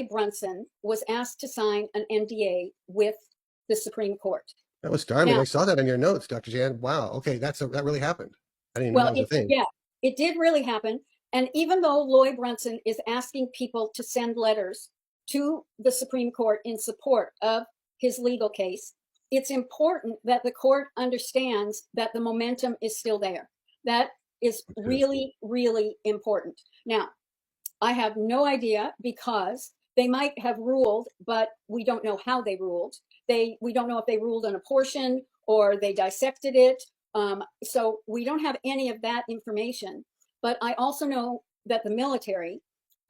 Brunson was asked to sign an NDA with the Supreme Court. That was startling. Now, I saw that in your notes, Dr. Jan. Wow. Okay, that really happened. I didn't know well, that was a thing. yeah, it did really happen. And even though Lloyd Brunson is asking people to send letters to the Supreme Court in support of his legal case, it's important that the court understands that the momentum is still there. That is Good. really, really important. Now, I have no idea because they might have ruled, but we don't know how they ruled. We don't know if they ruled on a portion or they dissected it. So we don't have any of that information. But I also know that the military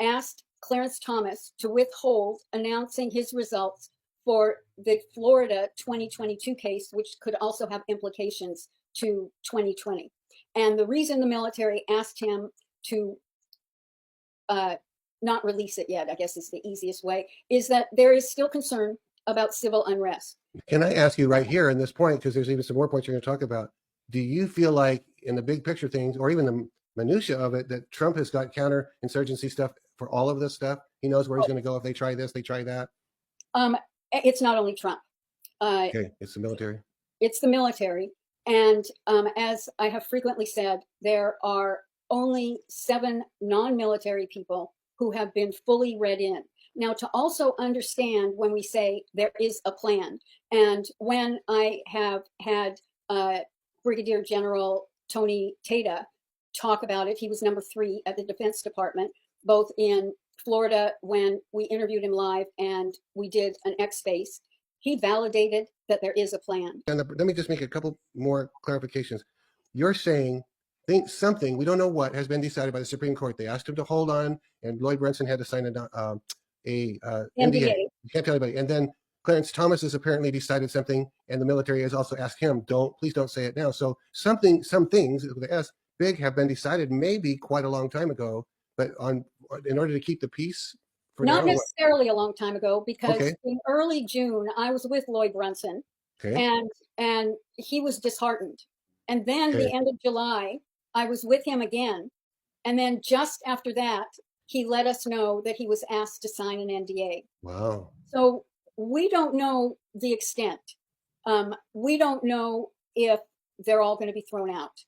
asked Clarence Thomas to withhold announcing his results for the Florida 2022 case, which could also have implications to 2020. And the reason the military asked him to not release it yet, I guess is the easiest way, is that there is still concern about civil unrest. Can I ask you right here in this point, because there's even some more points you're going to talk about, do you feel like in the big picture things, or even the minutia of it, that Trump has got counterinsurgency stuff for all of this stuff? He knows where he's going to go if they try this, they try that. It's not only Trump. Okay, it's the military. It's the military. And as I have frequently said, there are only 7 non-military people who have been fully read in. Now, to also understand when we say there is a plan, and when I have had Brigadier General Tony Tata talk about it, he was number 3 at the Defense Department, both in Florida when we interviewed him live and we did an X-Space. He validated that there is a plan. And let me just make a couple more clarifications. You're saying something, we don't know what, has been decided by the Supreme Court. They asked him to hold on, and Lloyd Brunson had to sign a NDA. You can't tell anybody. And then Clarence Thomas has apparently decided something, and the military has also asked him, please don't say it now. So some things with the S, big, have been decided maybe quite a long time ago, but in order to keep the peace for Not now. necessarily a long time ago, because Okay. in early June, I was with Lloyd Brunson, Okay. and he was disheartened. And then Okay. the end of July, I was with him again. And then just after that, he let us know that he was asked to sign an NDA. Wow. So we don't know the extent. We don't know if they're all going to be thrown out.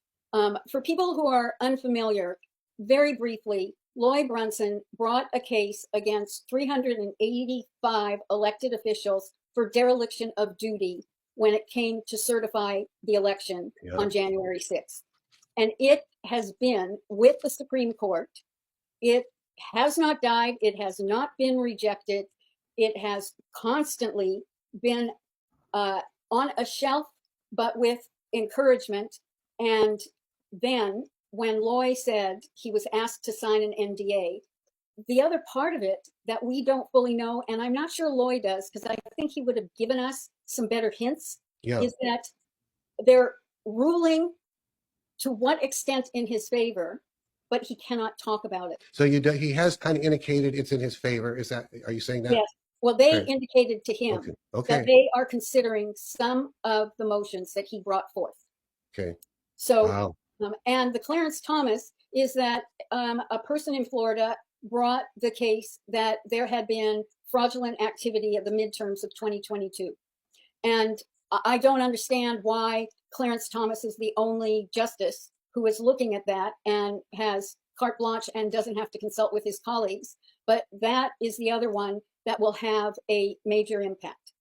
For people who are unfamiliar, very briefly, Lloyd Brunson brought a case against 385 elected officials for dereliction of duty when it came to certify the election on January 6th. And it has been with the Supreme Court. It has not died. It has not been rejected. It has constantly been on a shelf, but with encouragement. And then when Loy said he was asked to sign an NDA, the other part of it that we don't fully know, and I'm not sure Loy does, because I think he would have given us some better hints, is that they're ruling to what extent in his favor, but he cannot talk about it. So he has kind of indicated it's in his favor. Are you saying that? Yes. Well, they indicated to him that they are considering some of the motions that he brought forth. Okay. So, wow. And the Clarence Thomas is that a person in Florida brought the case that there had been fraudulent activity at the midterms of 2022. And I don't understand why Clarence Thomas is the only justice who is looking at that and has carte blanche and doesn't have to consult with his colleagues. But that is the other one that will have a major impact.